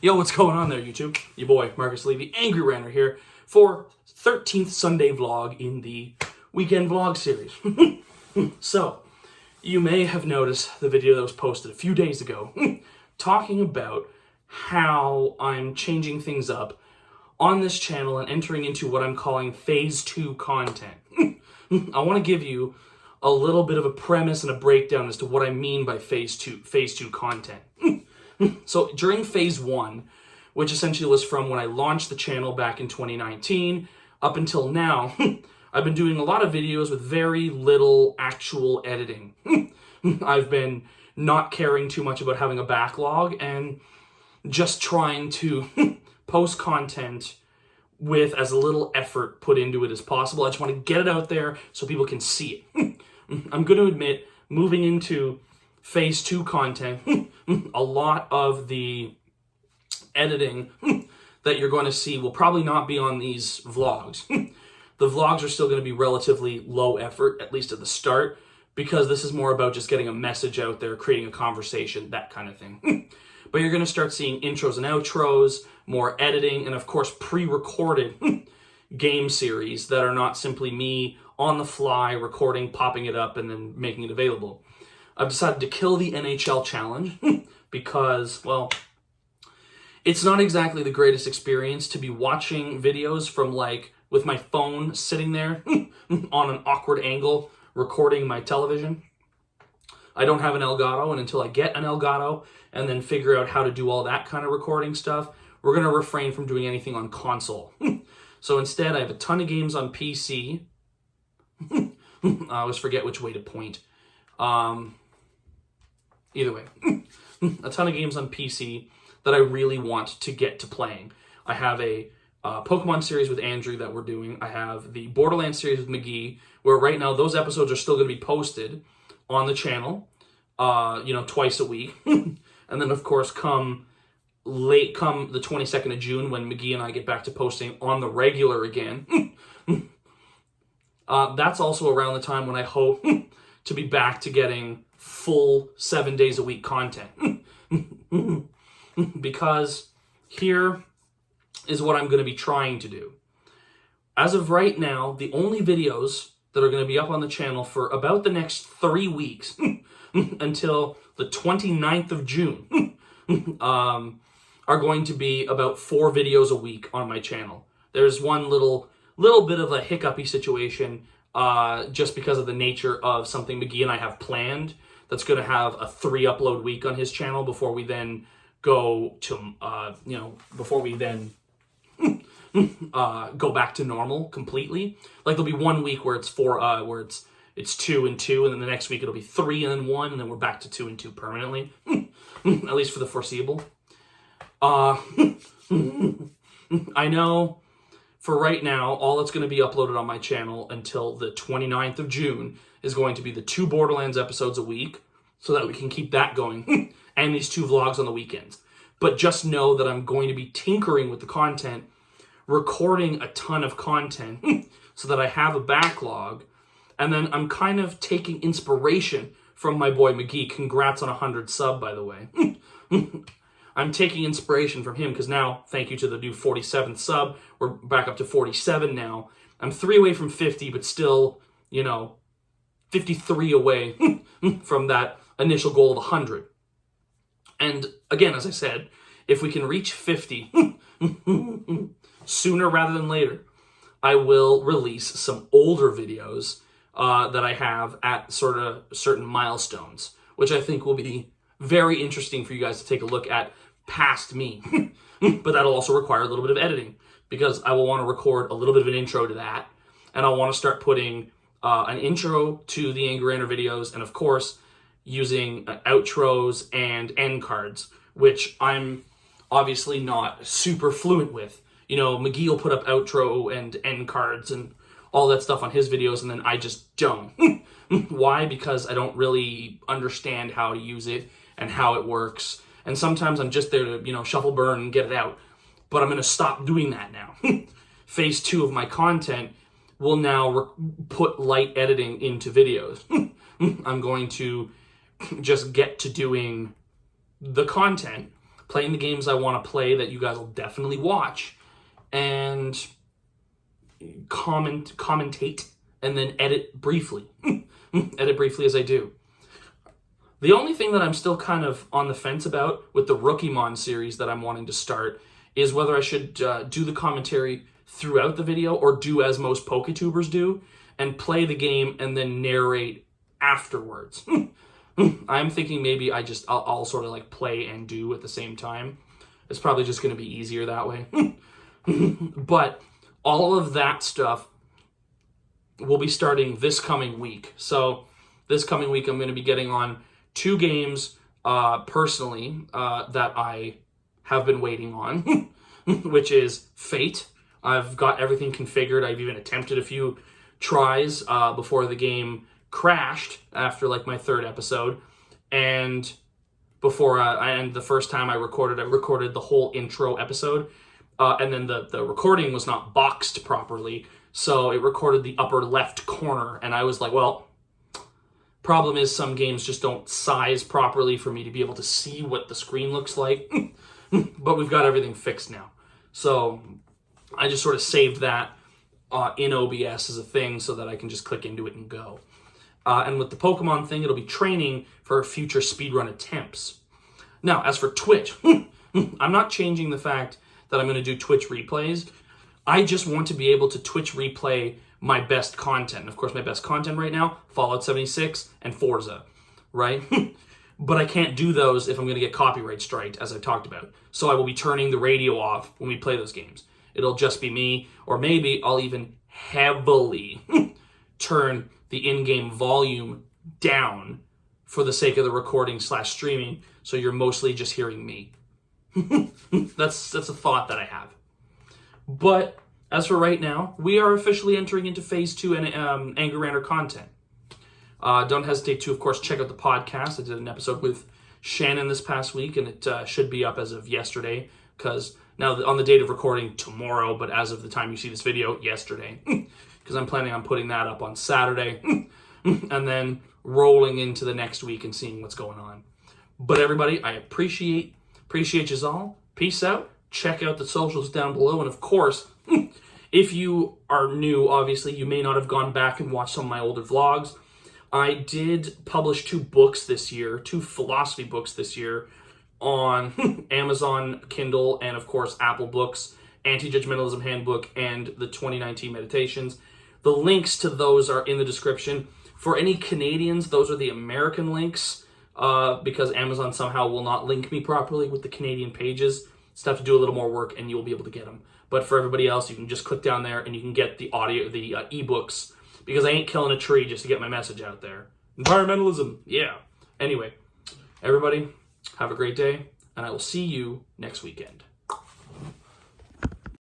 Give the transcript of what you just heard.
Yo, what's going on there, YouTube? Your boy, Marcus Lee, the Angry Ranter here for 13th Sunday vlog in the weekend vlog series. So, you may have noticed the video that was posted a few days ago talking about how I'm changing things up on this channel and entering into what I'm calling Phase 2 content. I want to give you a little bit of a premise and a breakdown as to what I mean by Phase 2 content. So during Phase 1, which essentially was from when I launched the channel back in 2019 up until now, I've been doing a lot of videos with very little actual editing. I've been not caring too much about having a backlog and just trying to post content with as little effort put into it as possible. I just want to get it out there so people can see it. I'm going to admit, moving into Phase 2 content, a lot of the editing that you're going to see will probably not be on these vlogs. The vlogs are still going to be relatively low effort, at least at the start, because this is more about just getting a message out there, creating a conversation, that kind of thing. But you're going to start seeing intros and outros, more editing, and of course pre-recorded game series that are not simply me on the fly recording, popping it up, and then making it available. I've decided to kill the NHL challenge because, well, it's not exactly the greatest experience to be watching videos from, like, with my phone sitting there on an awkward angle recording my television. I don't have an Elgato, and until I get an Elgato and then figure out how to do all that kind of recording stuff, we're going to refrain from doing anything on console. So instead, I have a ton of games on PC. I always forget which way to point. Either way, a ton of games on PC that I really want to get to playing. I have a Pokemon series with Andrew that we're doing. I have the Borderlands series with McGee, where right now those episodes are still going to be posted on the channel, twice a week. And then, of course, come the 22nd of June, when McGee and I get back to posting on the regular again. That's also around the time when I hope to be back to getting full 7 days a week content. Because here is what I'm going to be trying to do. As of right now, the only videos that are going to be up on the channel for about the next 3 weeks until the 29th of June are going to be about 4 videos a week on my channel. There's one little bit of a hiccupy situation just because of the nature of something McGee and I have planned that's going to have a 3 upload week on his channel before we then go to, go back to normal completely. Like, there'll be 1 week where it's 4, where it's 2 and 2, and then the next week it'll be 3 and then 1, and then we're back to 2 and 2 permanently. At least for the foreseeable. I know for right now, all that's going to be uploaded on my channel until the 29th of June is going to be the 2 Borderlands episodes a week, so that we can keep that going, and these 2 vlogs on the weekends. But just know that I'm going to be tinkering with the content, recording a ton of content, so that I have a backlog, and then I'm kind of taking inspiration from my boy McGee. Congrats on 100 sub, by the way. I'm taking inspiration from him because now, thank you to the new 47th sub, we're back up to 47 now. I'm 3 away from 50, but still, 53 away from that initial goal of 100. And again, as I said, if we can reach 50 sooner rather than later, I will release some older videos that I have at sort of certain milestones, which I think will be very interesting for you guys to take a look at past me. But that'll also require a little bit of editing, because I will want to record a little bit of an intro to that, and I'll want to start putting an intro to the Angry Ranter videos, and of course using outros and end cards, which I'm obviously not super fluent with. McGee will put up outro and end cards and all that stuff on his videos, and then I just don't. Why? Because I don't really understand how to use it and how it works. And sometimes I'm just there to, shuffle, burn, and get it out. But I'm going to stop doing that now. Phase 2 of my content will now put light editing into videos. I'm going to just get to doing the content, playing the games I want to play that you guys will definitely watch, and commentate, and then edit briefly. Edit briefly as I do. The only thing that I'm still kind of on the fence about with the Rookiemon series that I'm wanting to start is whether I should do the commentary throughout the video or do as most PokeTubers do and play the game and then narrate afterwards. I'm thinking maybe I'll sort of like play and do at the same time. It's probably just going to be easier that way. But all of that stuff will be starting this coming week. So this coming week I'm going to be getting on 2 games personally that I have been waiting on, which is Fate. I've got everything configured. I've even attempted a few tries before the game crashed after like my 3rd episode, and and the first time I recorded the whole intro episode, and then the recording was not boxed properly, so it recorded the upper left corner, and I was like, well, problem is some games just don't size properly for me to be able to see what the screen looks like. But we've got everything fixed now. So I just sort of saved that in OBS as a thing so that I can just click into it and go. And with the Pokemon thing, it'll be training for future speedrun attempts. Now, as for Twitch, I'm not changing the fact that I'm going to do Twitch replays. I just want to be able to Twitch replay my best content. And of course, my best content right now, Fallout 76 and Forza, right? But I can't do those if I'm going to get copyright striked, as I've talked about. So I will be turning the radio off when we play those games. It'll just be me, or maybe I'll even heavily turn the in-game volume down for the sake of the recording / streaming, so you're mostly just hearing me. That's a thought that I have. But as for right now, we are officially entering into Phase 2 and AngryRanter content. Don't hesitate to, of course, check out the podcast. I did an episode with Shannon this past week, and it should be up as of yesterday, because now on the date of recording, tomorrow, but as of the time you see this video, yesterday, because I'm planning on putting that up on Saturday, and then rolling into the next week and seeing what's going on. But everybody, I appreciate you all. Peace out. Check out the socials down below, and of course, if you are new, obviously, you may not have gone back and watched some of my older vlogs. I did publish 2 books this year, 2 philosophy books this year on Amazon Kindle and, of course, Apple Books, Anti-Judgmentalism Handbook and the 2019 Meditations. The links to those are in the description. For any Canadians, those are the American links because Amazon somehow will not link me properly with the Canadian pages. Still have to do a little more work and you'll be able to get them. But for everybody else, you can just click down there and you can get the audio, the ebooks, because I ain't killing a tree just to get my message out there. Environmentalism, yeah. Anyway, everybody, have a great day, and I will see you next weekend.